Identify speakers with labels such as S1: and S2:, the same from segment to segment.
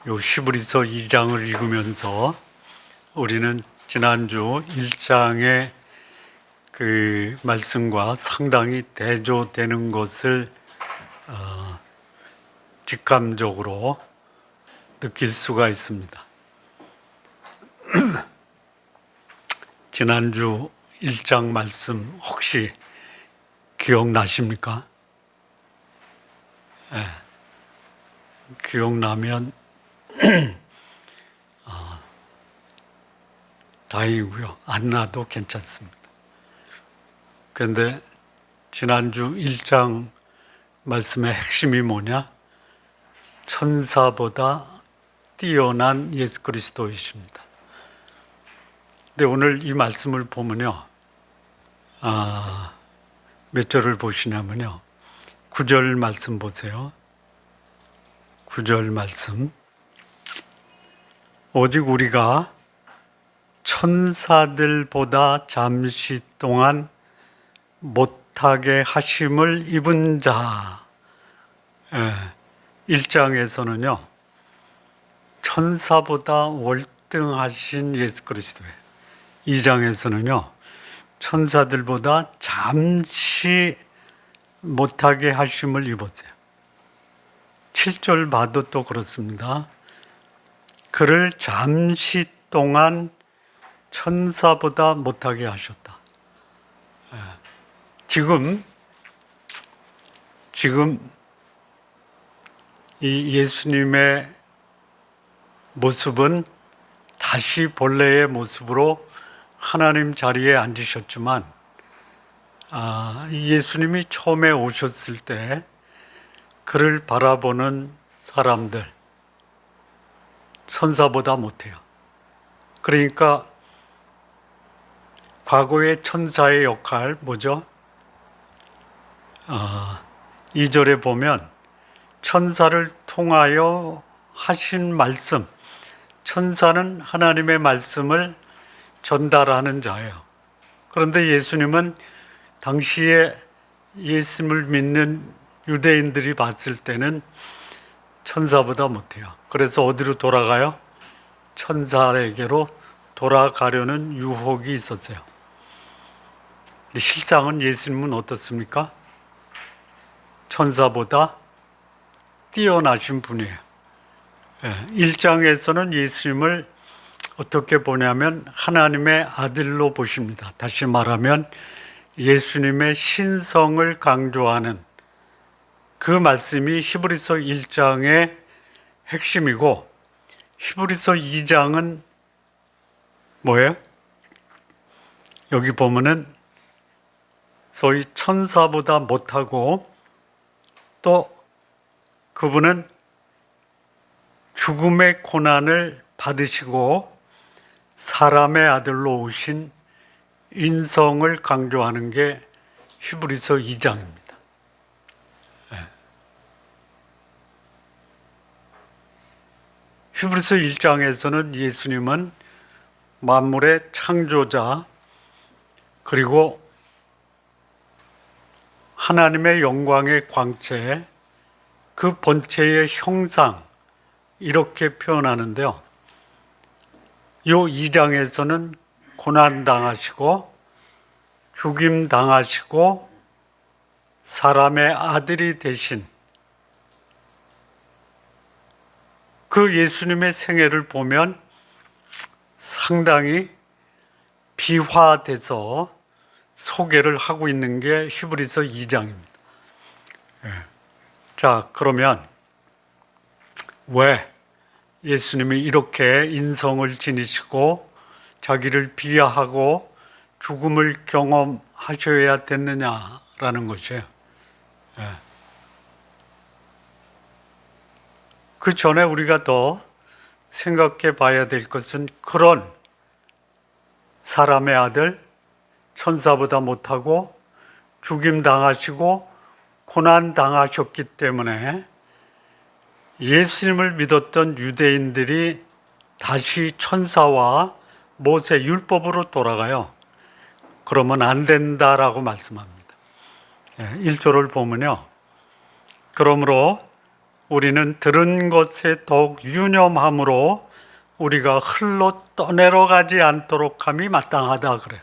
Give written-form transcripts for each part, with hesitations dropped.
S1: 요 히브리서 2장을 읽으면서 우리는 지난주 1장의 그 말씀과 상당히 대조되는 것을 직감적으로 느낄 수가 있습니다. 지난주 1장 말씀 혹시 기억나십니까? 네. 기억나면 다행이고요. 안 나도 괜찮습니다. 그런데 지난주 1장 말씀의 핵심이 뭐냐? 천사보다 뛰어난 예수 그리스도이십니다. 근데 오늘 이 말씀을 보면요. 몇 절을 보시냐면요. 9절 말씀 보세요. 9절 말씀. 오직 우리가 천사들보다 잠시 동안 못하게 하심을 입은 자. 1장에서는요. 천사보다 월등하신 예수 그리스도예요. 2장에서는요. 천사들보다 잠시 못하게 하심을 입었어요. 7절 봐도 또 그렇습니다. 그를 잠시 동안 천사보다 못하게 하셨다. 지금 이 예수님의 모습은 다시 본래의 모습으로 하나님 자리에 앉으셨지만 예수님이 처음에 오셨을 때 그를 바라보는 사람들 천사보다 못해요. 그러니까 과거의 천사의 역할 뭐죠? 2절에 보면 천사를 통하여 하신 말씀, 천사는 하나님의 말씀을 전달하는 자예요. 그런데 예수님은 당시에 예수님을 믿는 유대인들이 봤을 때는 천사보다 못해요. 그래서 어디로 돌아가요? 천사에게로 돌아가려는 유혹이 있었어요. 실상은 예수님은 어떻습니까? 천사보다 뛰어나신 분이에요. 1장에서는 예수님을 어떻게 보냐면 하나님의 아들로 보십니다. 다시 말하면 예수님의 신성을 강조하는 그 말씀이 히브리서 1장의 핵심이고 히브리서 2장은 뭐예요? 여기 보면은 소위 천사보다 못하고 또 그분은 죽음의 고난을 받으시고 사람의 아들로 오신 인성을 강조하는 게 히브리서 2장입니다. 히브리서 1장에서는 예수님은 만물의 창조자 그리고 하나님의 영광의 광채 그 본체의 형상 이렇게 표현하는데요. 이 2장에서는 고난당하시고 죽임당하시고 사람의 아들이 되신 그 예수님의 생애를 보면 상당히 비화돼서 소개를 하고 있는 게 히브리서 2장입니다. 자, 그러면 왜 예수님이 이렇게 인성을 지니시고 자기를 비하하고 죽음을 경험하셔야 됐느냐라는 것이에요. 그 전에 우리가 더 생각해 봐야 될 것은 그런 사람의 아들, 천사보다 못하고 죽임당하시고 고난당하셨기 때문에 예수님을 믿었던 유대인들이 다시 천사와 모세 율법으로 돌아가요. 그러면 안 된다라고 말씀합니다. 1절을 보면요. 그러므로 우리는 들은 것에 더욱 유념함으로 우리가 흘러 떠내려가지 않도록 함이 마땅하다 그래요.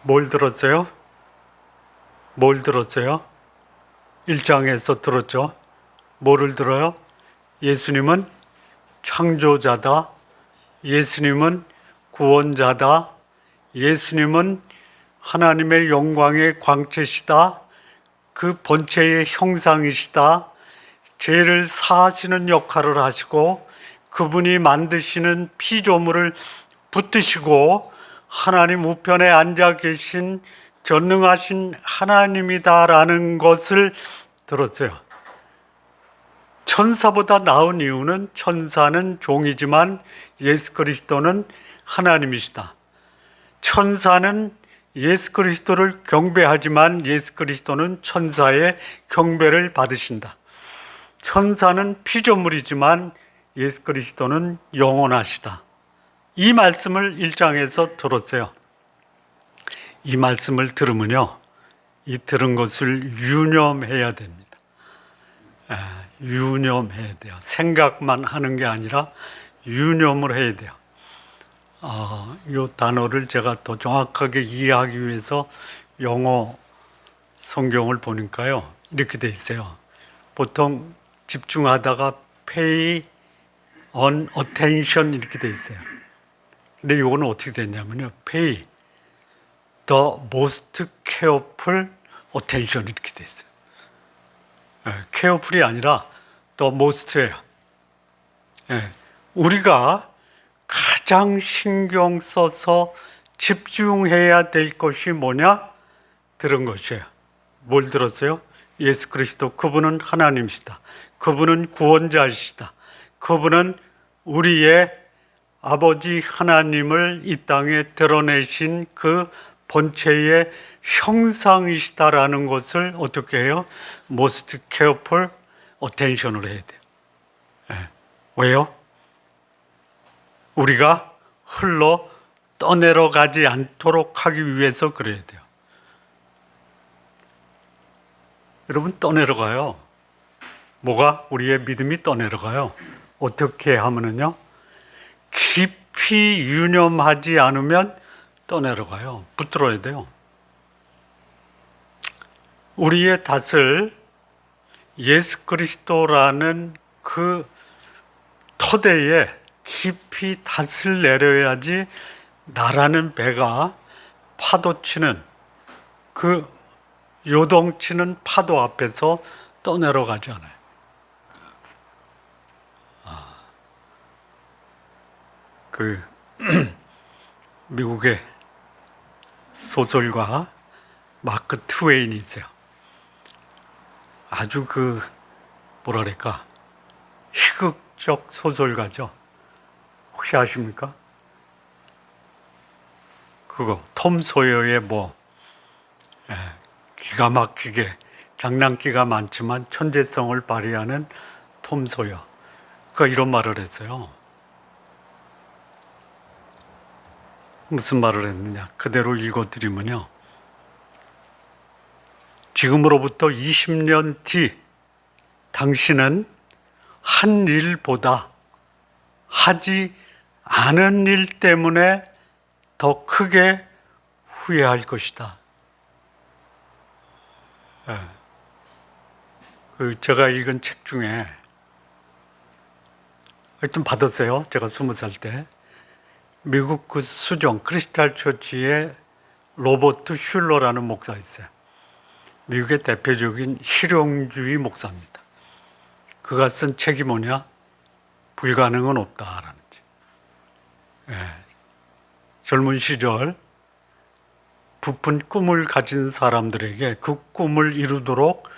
S1: 뭘 들었어요? 뭘 들었어요? 1장에서 들었죠. 뭐를 들어요? 예수님은 창조자다. 예수님은 구원자다. 예수님은 하나님의 영광의 광채시다. 그 본체의 형상이시다. 죄를 사하시는 역할을 하시고 그분이 만드시는 피조물을 붙드시고 하나님 우편에 앉아 계신 전능하신 하나님이다라는 것을 들었어요. 천사보다 나은 이유는 천사는 종이지만 예수 그리스도는 하나님이시다. 천사는 예수 그리스도를 경배하지만 예수 그리스도는 천사의 경배를 받으신다. 천사는 피조물이지만 예수 그리스도는 영원하시다. 이 말씀을 1장에서 들었어요. 이 말씀을 들으면요, 이 들은 것을 유념해야 됩니다. 유념해야 돼요. 생각만 하는 게 아니라 유념을 해야 돼요. 이 단어를 제가 더 정확하게 이해하기 위해서 영어 성경을 보니까요, 이렇게 돼 있어요. 보통 집중하다가 pay on attention 이렇게 돼 있어요. 근데 이거는 어떻게 됐냐면요, pay the most careful attention 이렇게 돼 있어요. careful이 아니라 the most예요. 우리가 가장 신경 써서 집중해야 될 것이 뭐냐? 들은 것이에요. 뭘 들었어요? 예수 그리스도, 그분은 하나님이시다. 그분은 구원자이시다. 그분은 우리의 아버지 하나님을 이 땅에 드러내신 그 본체의 형상이시다라는 것을 어떻게 해요? most careful attention으로 해야 돼요. 왜요? 우리가 흘러 떠내려가지 않도록 하기 위해서 그래야 돼요. 여러분, 떠내려가요. 뭐가? 우리의 믿음이 떠내려가요. 어떻게 하면은요? 깊이 유념하지 않으면 떠내려가요. 붙들어야 돼요. 우리의 닷을 예수 그리스도라는 그 토대에 깊이 닷을 내려야지 나라는 배가 파도치는 그 요동치는 파도 앞에서 떠내려가지 않아요. 그 미국의 소설가 마크 트웨인이 있어요. 아주 뭐랄까 희극적 소설가죠. 혹시 아십니까? 그거 톰 소여의 기가 막히게 장난기가 많지만 천재성을 발휘하는 톰 소여. 그가 이런 말을 했어요. 무슨 말을 했느냐? 그대로 읽어드리면요, 지금으로부터 20년 뒤 당신은 한 일보다 하지 않은 일 때문에 더 크게 후회할 것이다. 제가 읽은 책 중에 좀 받았어요. 제가 20살 때 미국 그 수정 크리스탈 처치의 로버트 슐러라는 목사 있어요. 미국의 대표적인 실용주의 목사입니다. 그가 쓴 책이 뭐냐? 불가능은 없다라는 책. 젊은 시절 부푼 꿈을 가진 사람들에게 그 꿈을 이루도록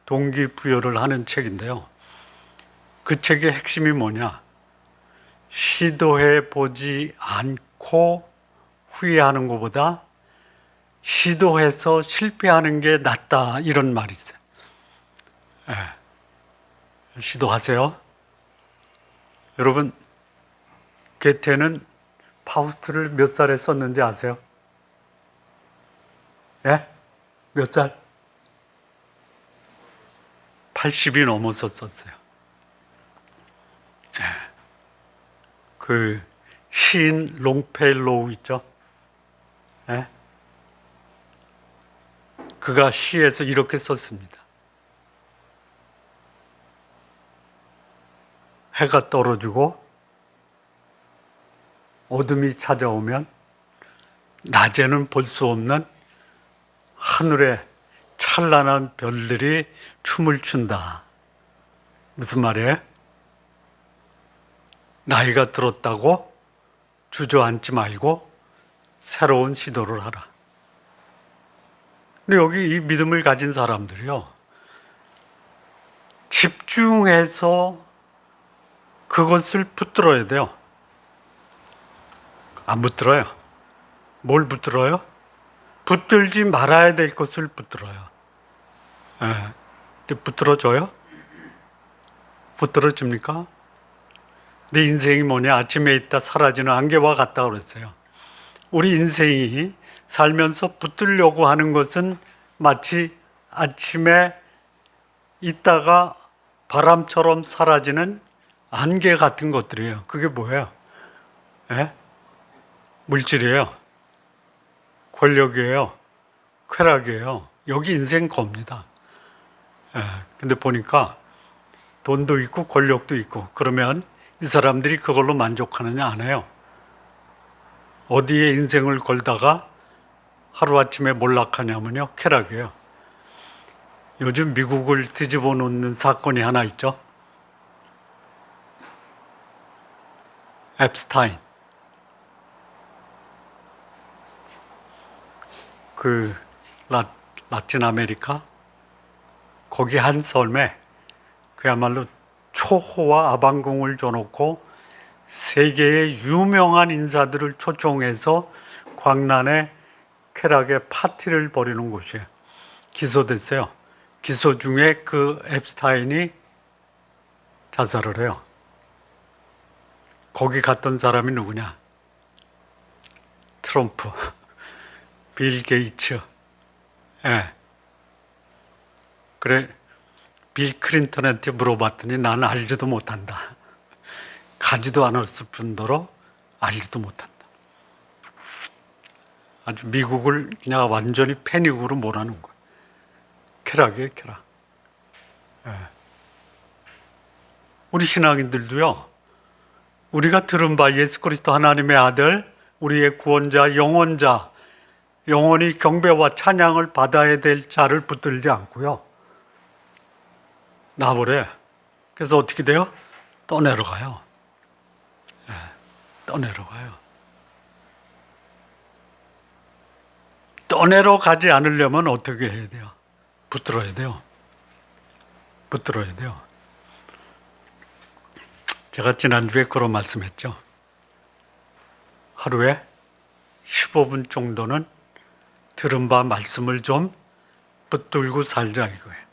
S1: 동기부여를 하는 책인데요. 그 책의 핵심이 뭐냐? 시도해 보지 않고 후회하는 것보다 시도해서 실패하는 게 낫다, 이런 말이 있어요. 시도하세요. 여러분, 게테는 파우스트를 몇 살에 썼는지 아세요? 몇 살? 80이 넘었었어요. 그 시인 롱펠로우 있죠? 예? 그가 시에서 이렇게 썼습니다. 해가 떨어지고 어둠이 찾아오면 낮에는 볼 수 없는 하늘에 찬란한 별들이 춤을 춘다. 무슨 말이에요? 나이가 들었다고 주저앉지 말고 새로운 시도를 하라. 근데 여기 이 믿음을 가진 사람들이요, 집중해서 그것을 붙들어야 돼요. 안 붙들어요. 뭘 붙들어요? 붙들지 말아야 될 것을 붙들어요. 붙들어져요? 붙들어집니까? 내 인생이 뭐냐? 아침에 있다 사라지는 안개와 같다 그랬어요. 우리 인생이 살면서 붙들려고 하는 것은 마치 아침에 있다가 바람처럼 사라지는 안개 같은 것들이에요. 그게 뭐예요? 물질이에요. 권력이에요. 쾌락이에요. 여기 인생 겁니다. 근데 보니까 돈도 있고 권력도 있고 그러면 이 사람들이 그걸로 만족하느냐? 안 해요. 어디에 인생을 걸다가 하루아침에 몰락하냐면요, 쾌락이에요. 요즘 미국을 뒤집어 놓는 사건이 하나 있죠. 앱스타인. 그 라틴 아메리카 거기 한 섬에 그야말로 초호화 아방궁을 줘놓고 세계의 유명한 인사들을 초청해서 광란의 쾌락의 파티를 벌이는 곳이에요. 기소됐어요. 기소 중에 그 앱스타인이 자살을 해요. 거기 갔던 사람이 누구냐? 트럼프, 빌 게이츠. 그래, 빌 클린턴한테 물어봤더니 나는 알지도 못한다. 가지도 않았을 뿐더러 알지도 못한다. 아주 미국을 그냥 완전히 패닉으로 몰아넣은 거예요. 쾌락이에요, 쾌락. 우리 신앙인들도요, 우리가 들은 바 예수 그리스도 하나님의 아들, 우리의 구원자, 영원자, 영원히 경배와 찬양을 받아야 될 자를 붙들지 않고요, 놔버려요. 그래서 어떻게 돼요? 떠내려가요. 떠내려가요. 떠내려가지 않으려면 어떻게 해야 돼요? 붙들어야 돼요. 붙들어야 돼요. 제가 지난주에 그런 말씀했죠. 하루에 15분 정도는 들은 바 말씀을 좀 붙들고 살자 이거예요.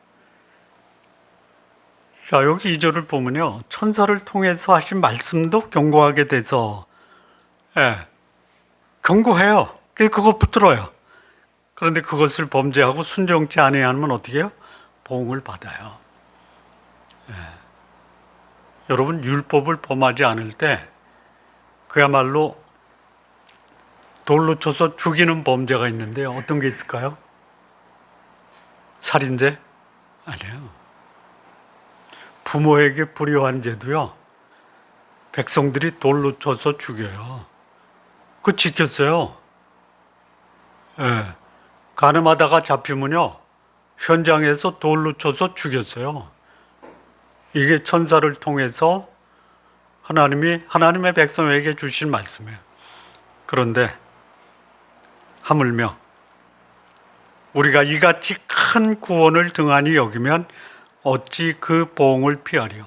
S1: 자, 여기 2절을 보면요, 천사를 통해서 하신 말씀도 경고하게 돼서 경고해요. 그거 붙들어요. 그런데 그것을 범죄하고 순종치 아니하면 어떻게 해요? 보응을 받아요. 여러분, 율법을 범하지 않을 때 그야말로 돌로 쳐서 죽이는 범죄가 있는데요. 어떤 게 있을까요? 살인죄? 아니에요. 부모에게 불효한 죄도요, 백성들이 돌로 쳐서 죽여요. 그거 지켰어요. 가늠하다가 잡히면요, 현장에서 돌로 쳐서 죽였어요. 이게 천사를 통해서 하나님의 백성에게 주신 말씀이에요. 그런데 하물며 우리가 이같이 큰 구원을 등한히 여기면 어찌 그 보응을 피하리요?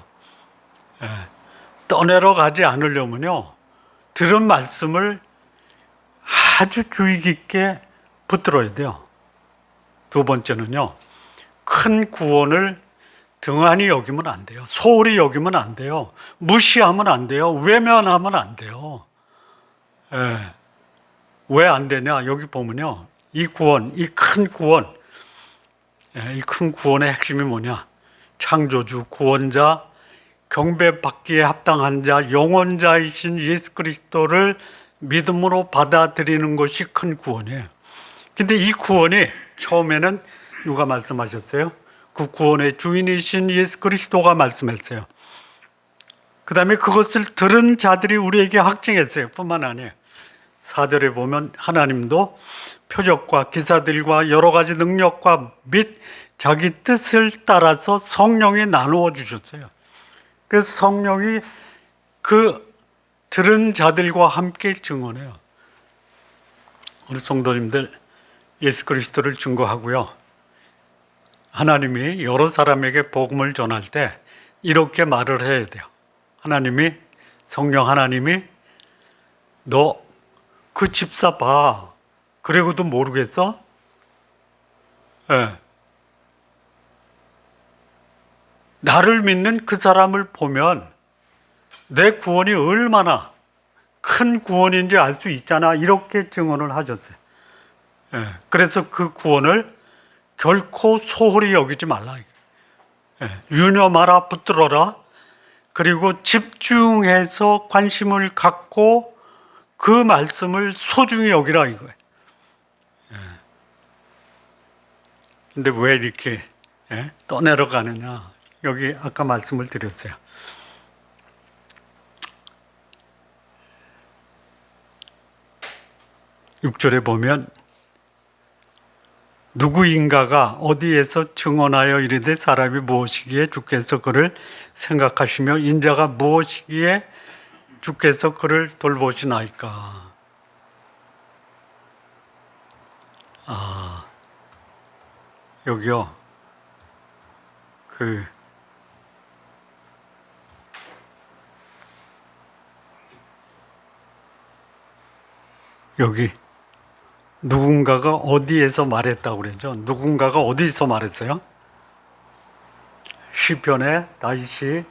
S1: 떠내려 가지 않으려면요, 들은 말씀을 아주 주의 깊게 붙들어야 돼요. 두 번째는요, 큰 구원을 등한히 여기면 안 돼요. 소홀히 여기면 안 돼요. 무시하면 안 돼요. 외면하면 안 돼요. 왜 안 되냐? 여기 보면요, 이 구원, 이 큰 구원, 이 큰 구원의 핵심이 뭐냐? 창조주, 구원자, 경배받기에 합당한 자, 영원자이신 예수 그리스도를 믿음으로 받아들이는 것이 큰 구원이에요. 근데 이 구원이 처음에는 누가 말씀하셨어요? 그 구원의 주인이신 예수 그리스도가 말씀했어요. 그 다음에 그것을 들은 자들이 우리에게 확증했어요. 뿐만 아니에요. 4절에 보면 하나님도 표적과 기사들과 여러 가지 능력과 및 자기 뜻을 따라서 성령이 나누어 주셨어요. 그래서 성령이 그 들은 자들과 함께 증언해요. 우리 성도님들 예수 그리스도를 증거하고요. 하나님이 여러 사람에게 복음을 전할 때 이렇게 말을 해야 돼요. 하나님이, 성령 하나님이 너 그 집사 봐. 그리고도 모르겠어? 네. 나를 믿는 그 사람을 보면 내 구원이 얼마나 큰 구원인지 알 수 있잖아. 이렇게 증언을 하셨어요. 네. 그래서 그 구원을 결코 소홀히 여기지 말라. 네. 유념하라, 붙들어라. 그리고 집중해서 관심을 갖고 그 말씀을 소중히 여기라 이거예요. 근데 왜 이렇게 떠내려가느냐? 여기 아까 말씀을 드렸어요. 육절에 보면 누구인가가 어디에서 증언하여 이르되 사람이 무엇이기에 주께서 그를 생각하시며 인자가 무엇이기에 주께서 그를 돌보시나이까. 여기요. 여기 누군가가 어디에서 말했다고 그랬죠? 누군가가 어디서 말했어요? 시편에 다윗이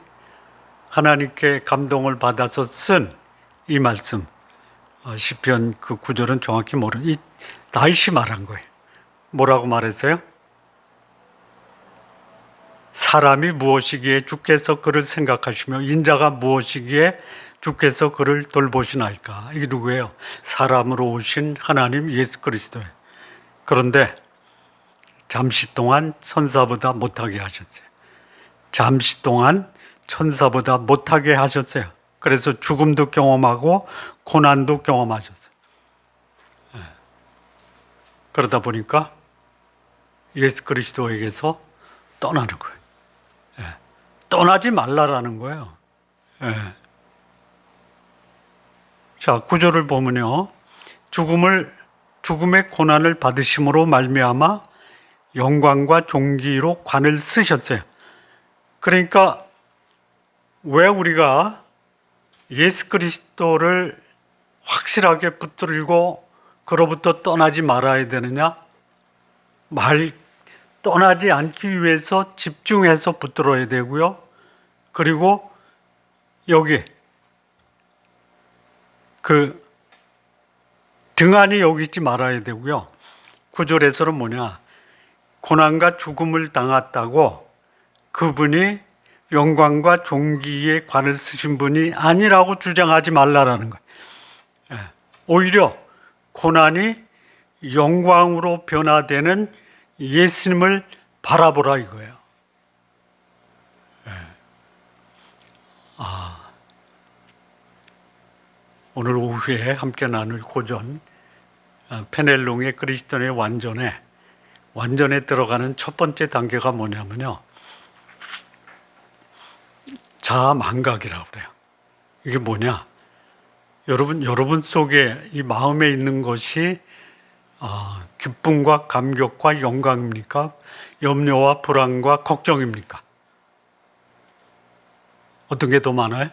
S1: 하나님께 감동을 받아서 쓴 이 말씀, 시편 그 구절은 정확히 이 다윗이 말한 거예요. 뭐라고 말했어요? 사람이 무엇이기에 주께서 그를 생각하시며 인자가 무엇이기에 주께서 그를 돌보시나이까. 이게 누구예요? 사람으로 오신 하나님 예수 그리스도예요. 그런데 잠시 동안 천사보다 못하게 하셨어요. 잠시 동안 천사보다 못하게 하셨어요. 그래서 죽음도 경험하고 고난도 경험하셨어요. 그러다 보니까 예수 그리스도에게서 떠나는 거예요. 떠나지 말라라는 거예요. 자, 구절을 보면요. 죽음의 고난을 받으심으로 말미암아 영광과 존귀로 관을 쓰셨어요. 그러니까 왜 우리가 예수 그리스도를 확실하게 붙들고 그로부터 떠나지 말아야 되느냐? 떠나지 않기 위해서 집중해서 붙들어야 되고요. 그리고 여기 등한히 여기지 말아야 되고요. 9절에서는 뭐냐? 고난과 죽음을 당했다고 그분이 영광과 존귀의 관을 쓰신 분이 아니라고 주장하지 말라라는 거예요. 오히려 고난이 영광으로 변화되는 예수님을 바라보라 이거예요. 오늘 오후에 함께 나눌 고전 페넬롱의 그리스도인의 완전에 들어가는 첫 번째 단계가 뭐냐면요. 자아망각이라고 그래요. 이게 뭐냐? 여러분 속에 이 마음에 있는 것이 기쁨과 감격과 영광입니까? 염려와 불안과 걱정입니까? 어떤 게 더 많아요?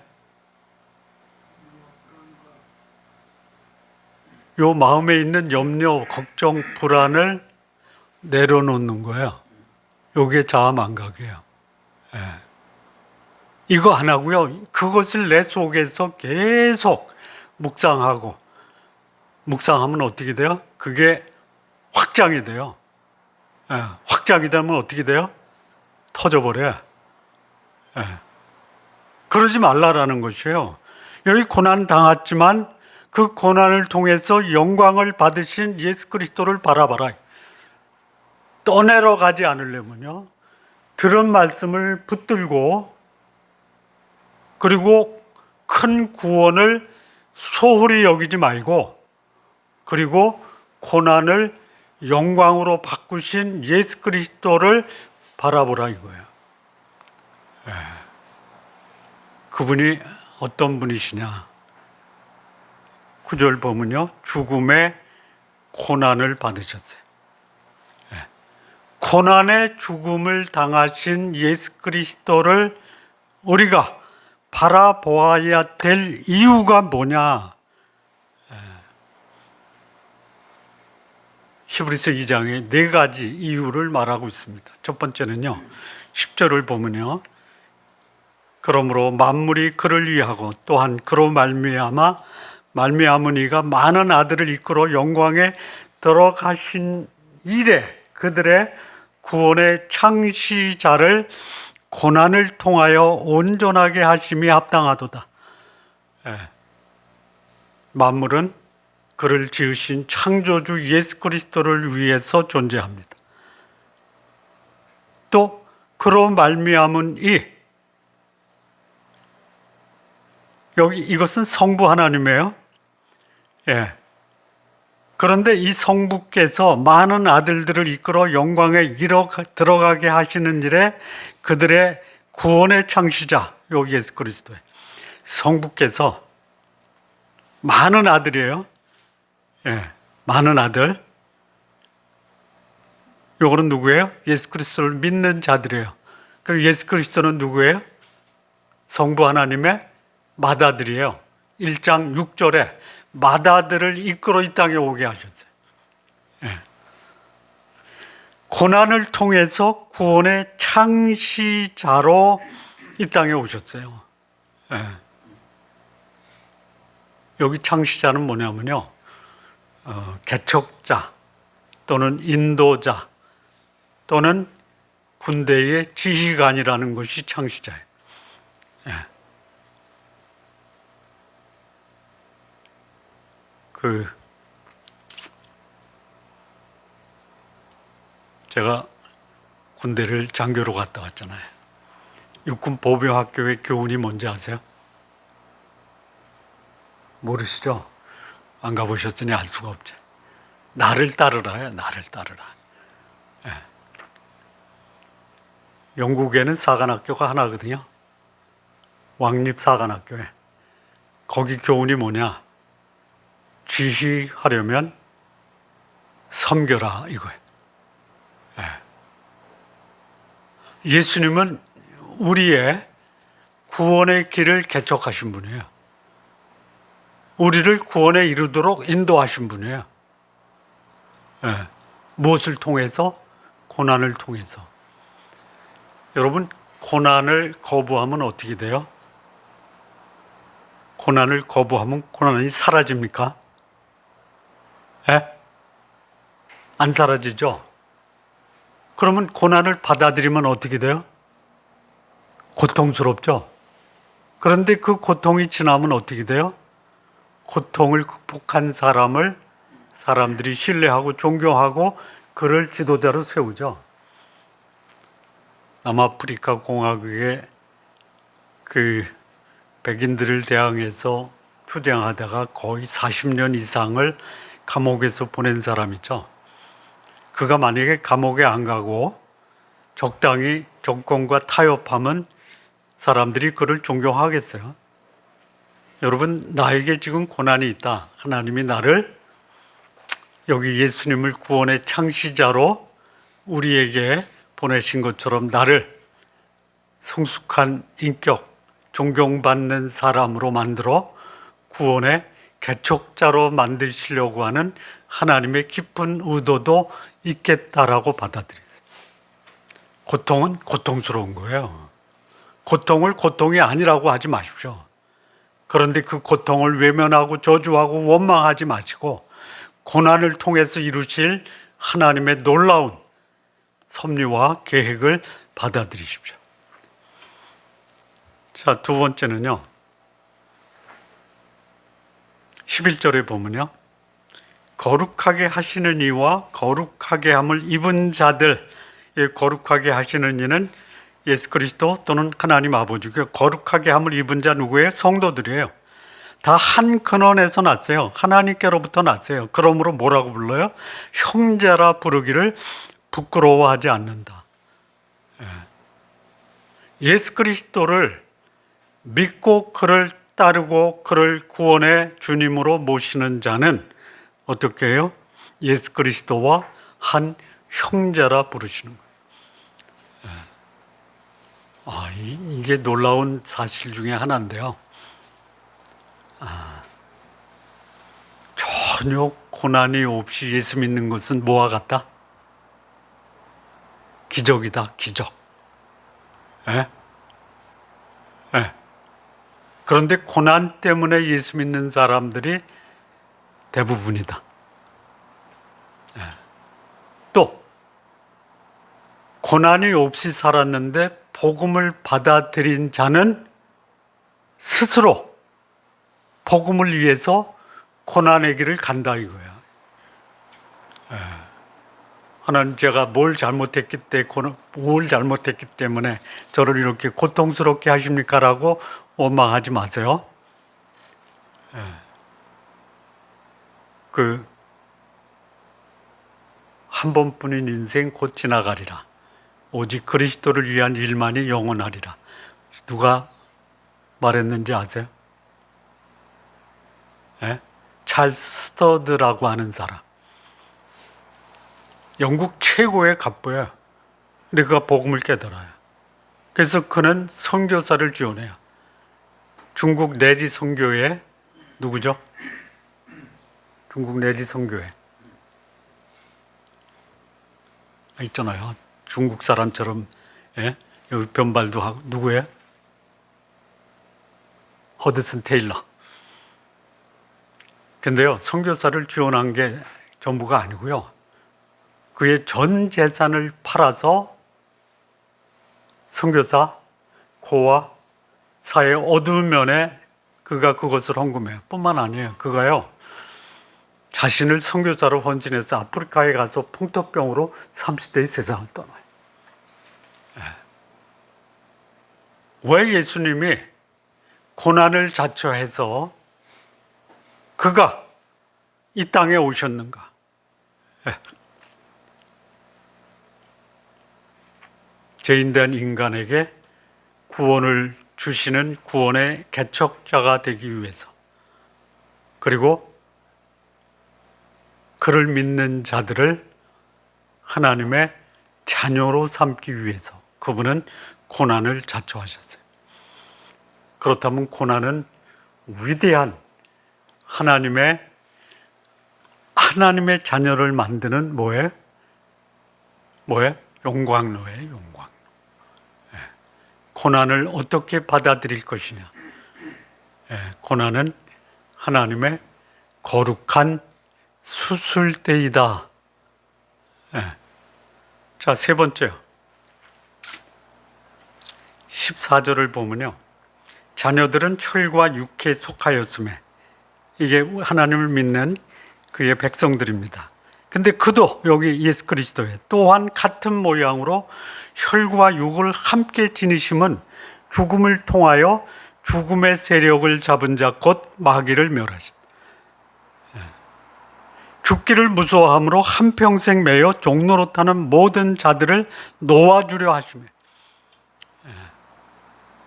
S1: 요 마음에 있는 염려, 걱정, 불안을 내려놓는 거예요. 요게 자아망각이에요. 이거 안 하고요. 그것을 내 속에서 계속 묵상하면 어떻게 돼요? 그게 확장이 돼요. 확장이 되면 어떻게 돼요? 터져버려요. 그러지 말라라는 것이에요. 여기 고난 당했지만 그 고난을 통해서 영광을 받으신 예수 그리스도를 바라봐라. 떠내려 가지 않으려면요, 들은 말씀을 붙들고, 그리고 큰 구원을 소홀히 여기지 말고, 그리고 고난을 영광으로 바꾸신 예수 그리스도를 바라보라 이거예요. 그분이 어떤 분이시냐? 9절 보면요, 죽음의 고난을 받으셨어요. 고난의 죽음을 당하신 예수 그리스도를 우리가 바라보아야 될 이유가 뭐냐? 히브리서 2장에 4가지 이유를 말하고 있습니다. 첫 번째는요, 10절을 보면요, 그러므로 만물이 그를 위하고 또한 그로 말미암은 이가 많은 아들을 이끌어 영광에 들어가신 이래 그들의 구원의 창시자를 고난을 통하여 온전하게 하심이 합당하도다. 만물은 그를 지으신 창조주 예수 그리스도를 위해서 존재합니다. 또 그로 말미암은 여기 이것은 성부 하나님이에요. 그런데 이 성부께서 많은 아들들을 이끌어 영광에 들어가게 하시는 일에 그들의 구원의 창시자, 요 예수 그리스도의 성부께서 많은 아들이에요. 많은 아들. 요거는 누구예요? 예수 그리스도를 믿는 자들이에요. 그리고 예수 그리스도는 누구예요? 성부 하나님의 맏아들이에요. 1장 6절에 맏아들을 이끌어 이 땅에 오게 하셨어요. 고난을 통해서 구원의 창시자로 이 땅에 오셨어요. 여기 창시자는 뭐냐면요, 개척자 또는 인도자 또는 군대의 지휘관이라는 것이 창시자예요. 제가 군대를 장교로 갔다 왔잖아요. 육군 보병학교의 교훈이 뭔지 아세요? 모르시죠? 안 가보셨으니 알 수가 없죠. 나를 따르라요. 나를 따르라. 영국에는 사관학교가 하나거든요. 왕립사관학교에. 거기 교훈이 뭐냐? 지휘하려면 섬겨라 이거예요. 예수님은 우리의 구원의 길을 개척하신 분이에요. 우리를 구원에 이르도록 인도하신 분이에요. 무엇을 통해서? 고난을 통해서. 여러분, 고난을 거부하면 어떻게 돼요? 고난을 거부하면 고난이 사라집니까? 안 사라지죠? 그러면 고난을 받아들이면 어떻게 돼요? 고통스럽죠? 그런데 그 고통이 지나면 어떻게 돼요? 고통을 극복한 사람들이 신뢰하고 존경하고 그를 지도자로 세우죠. 남아프리카 공화국의 그 백인들을 대항해서 투쟁하다가 거의 40년 이상을 감옥에서 보낸 사람 있죠. 그가 만약에 감옥에 안 가고 적당히 정권과 타협하면 사람들이 그를 존경하겠어요? 여러분, 나에게 지금 고난이 있다. 하나님이 나를 여기 예수님을 구원의 창시자로 우리에게 보내신 것처럼 나를 성숙한 인격, 존경받는 사람으로 만들어 구원의 개척자로 만드시려고 하는 하나님의 깊은 의도도 있겠다라고 받아들이세요. 고통은 고통스러운 거예요. 고통을 고통이 아니라고 하지 마십시오. 그런데 그 고통을 외면하고 저주하고 원망하지 마시고 고난을 통해서 이루실 하나님의 놀라운 섭리와 계획을 받아들이십시오. 자, 두 번째는요. 11절에 보면요. 거룩하게 하시는 이와 거룩하게 함을 입은 자들, 거룩하게 하시는 이는 예수 그리스도 또는 하나님 아버지고, 거룩하게 함을 입은 자 누구예요? 성도들이에요. 다 한 근원에서 났어요. 하나님께로부터 났어요. 그러므로 뭐라고 불러요? 형제라 부르기를 부끄러워하지 않는다. 예수 그리스도를 믿고 그를 따르고 그를 구원의 주님으로 모시는 자는 어떻게 해요? 예수 그리스도와 한 형제라 부르시는 거예요. 이게 놀라운 사실 중에 하나인데요. 전혀 고난이 없이 예수 믿는 것은 뭐와 같다? 기적이다, 기적. 예? 예. 그런데 고난 때문에 예수 믿는 사람들이 대부분이다. 예. 또 고난이 없이 살았는데 복음을 받아들인 자는 스스로 복음을 위해서 고난의 길을 간다 이거야. 하나님, 제가 뭘 잘못했기 때문에 저를 이렇게 고통스럽게 하십니까? 라고 원망하지 마세요. 한 번뿐인 인생 곧 지나가리라. 오직 그리스도를 위한 일만이 영원하리라. 누가 말했는지 아세요? 찰스 스터드라고 하는 사람. 영국 최고의 갑부예요. 근데 그가 복음을 깨달아요. 그래서 그는 선교사를 지원해요. 중국 내지 선교회 누구죠? 중국 내지 선교회 있잖아요. 중국 사람처럼 여기 변발도 하고. 누구예요? 허드슨 테일러. 근데요, 선교사를 지원한 게 전부가 아니고요. 그의 전 재산을 팔아서 선교사 고와 사회 어두운 면에 그가 그것을 헌금해요. 뿐만 아니에요. 그가요, 자신을 선교사로 헌신해서 아프리카에 가서 풍토병으로 30대의 세상을 떠나요. 왜 예수님이 고난을 자처해서 그가 이 땅에 오셨는가? 죄인된 인간에게 구원을 주시는 구원의 개척자가 되기 위해서, 그리고 그를 믿는 자들을 하나님의 자녀로 삼기 위해서 그분은 고난을 자초하셨어요. 그렇다면 고난은 위대한 하나님의 자녀를 만드는 뭐예요? 용광로예요, 용광로. 고난을 어떻게 받아들일 것이냐? 고난은 하나님의 거룩한 수술대이다. 자, 세 번째요. 14절을 보면요. 자녀들은 혈과 육에 속하였음에, 이게 하나님을 믿는 그의 백성들입니다. 근데 그도, 여기 예수 그리스도에 또한 같은 모양으로 혈과 육을 함께 지니심은 죽음을 통하여 죽음의 세력을 잡은 자 곧 마귀를 멸하시다. 죽기를 무서워함으로 한평생 매여 종노릇하는 모든 자들을 놓아주려 하시며.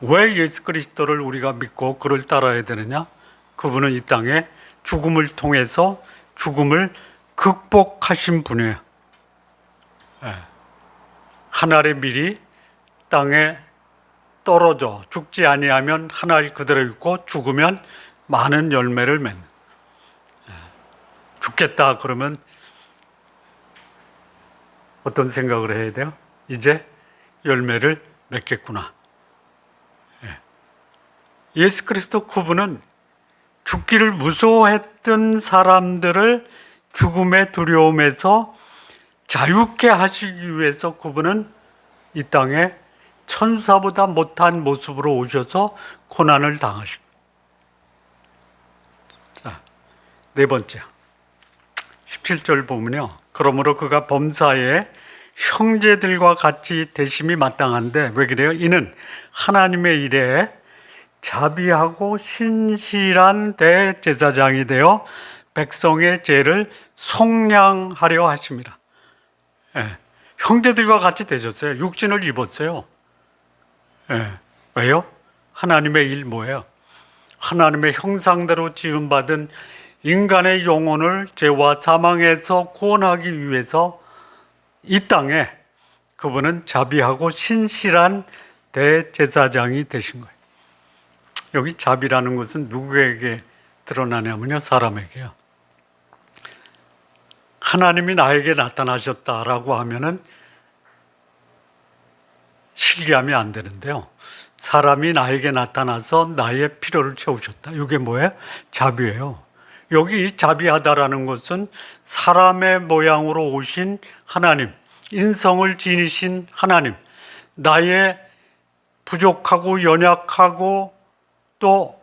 S1: 왜 예수 그리스도를 우리가 믿고 그를 따라야 되느냐? 그분은 이 땅에 죽음을 통해서 죽음을 극복하신 분이에요. 하늘의 밀이 땅에 떨어져 죽지 아니하면 하늘 그대로 있고 죽으면 많은 열매를 맺는. 죽겠다 그러면 어떤 생각을 해야 돼요? 이제 열매를 맺겠구나. 예수 그리스도 그분은 죽기를 무서워했던 사람들을 죽음의 두려움에서 자유케 하시기 위해서 그분은 이 땅에 천사보다 못한 모습으로 오셔서 고난을 당하시고. 자, 네 번째 17절 보면요, 그러므로 그가 범사에 형제들과 같이 되심이 마땅한데, 왜 그래요? 이는 하나님의 일에 자비하고 신실한 대제사장이 되어 백성의 죄를 속량하려 하심이라. 예, 형제들과 같이 되셨어요. 육신을 입었어요. 예, 왜요? 하나님의 일 뭐예요? 하나님의 형상대로 지음받은 인간의 영혼을 죄와 사망에서 구원하기 위해서 이 땅에 그분은 자비하고 신실한 대제사장이 되신 거예요. 여기 자비라는 것은 누구에게 드러나냐면요, 사람에게요. 하나님이 나에게 나타나셨다라고 하면은 실감이 안 되는데요, 사람이 나에게 나타나서 나의 필요를 채우셨다, 이게 뭐예요? 자비예요. 여기 이 자비하다라는 것은 사람의 모양으로 오신 하나님, 인성을 지니신 하나님, 나의 부족하고 연약하고 또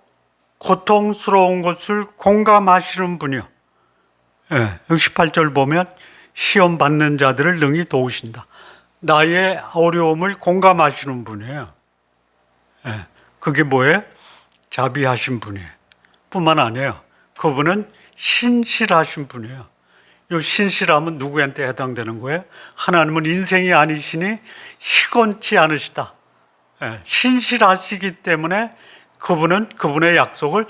S1: 고통스러운 것을 공감하시는 분이요. 예, 18절 보면 시험 받는 자들을 능히 도우신다. 나의 어려움을 공감하시는 분이에요. 예, 그게 뭐예요? 자비하신 분이에요. 뿐만 아니에요, 그분은 신실하신 분이에요. 이 신실함은 누구한테 해당되는 거예요? 하나님은 인생이 아니시니 시건치 않으시다. 예, 신실하시기 때문에 그분은 그분의 약속을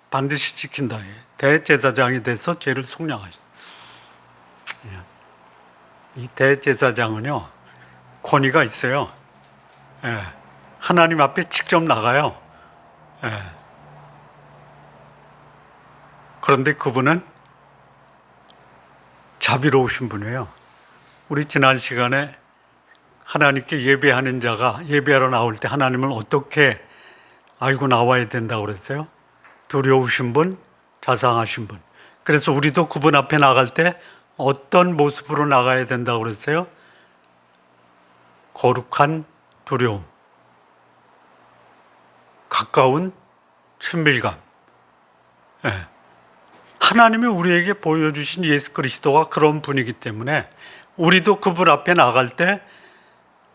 S1: 반드시 지킨다. 대제사장이 돼서 죄를 속량하시다. 이 대제사장은요, 권위가 있어요. 예, 하나님 앞에 직접 나가요. 예. 그런데 그분은 자비로우신 분이에요. 우리 지난 시간에 하나님께 예배하는 자가 예배하러 나올 때 하나님을 어떻게 알고 나와야 된다고 그랬어요? 두려우신 분, 자상하신 분. 그래서 우리도 그분 앞에 나갈 때 어떤 모습으로 나가야 된다고 그랬어요? 거룩한 두려움, 가까운 친밀감. 예. 하나님이 우리에게 보여주신 예수 그리스도가 그런 분이기 때문에 우리도 그분 앞에 나갈 때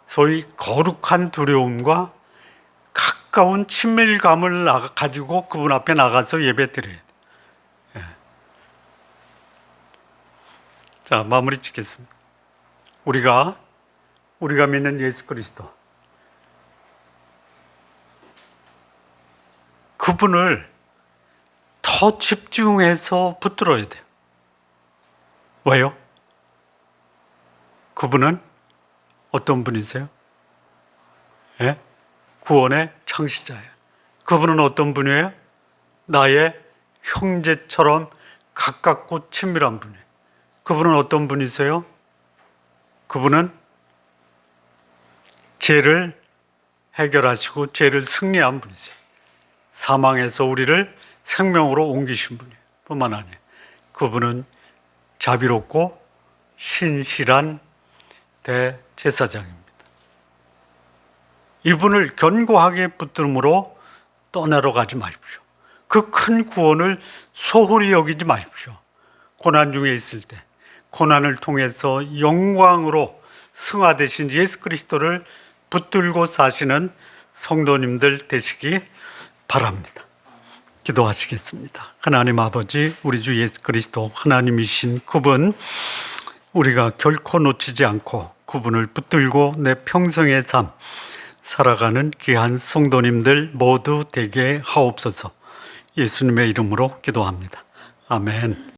S1: 소위 거룩한 두려움과 가까운 친밀감을 가지고 그분 앞에 나가서 예배드려요. 예. 자, 마무리 짓겠습니다. 우리가 믿는 예수 그리스도, 그분을 더 집중해서 붙들어야 돼요. 왜요? 그분은 어떤 분이세요? 예? 구원의 창시자예요. 그분은 어떤 분이에요? 나의 형제처럼 가깝고 친밀한 분이에요. 그분은 어떤 분이세요? 그분은 죄를 해결하시고 죄를 승리한 분이세요. 사망에서 우리를 생명으로 옮기신 분이에요. 뿐만 아니에요, 그분은 자비롭고 신실한 대제사장입니다. 이분을 견고하게 붙들므로 떠나러 가지 마십시오. 그 큰 구원을 소홀히 여기지 마십시오. 고난 중에 있을 때 고난을 통해서 영광으로 승화되신 예수 그리스도를 붙들고 사시는 성도님들 되시기 바랍니다. 기도하시겠습니다. 하나님 아버지, 우리 주 예수 그리스도 하나님이신 그분, 우리가 결코 놓치지 않고 그분을 붙들고 내 평생의 삶 살아가는 귀한 성도님들 모두 되게 하옵소서. 예수님의 이름으로 기도합니다. 아멘.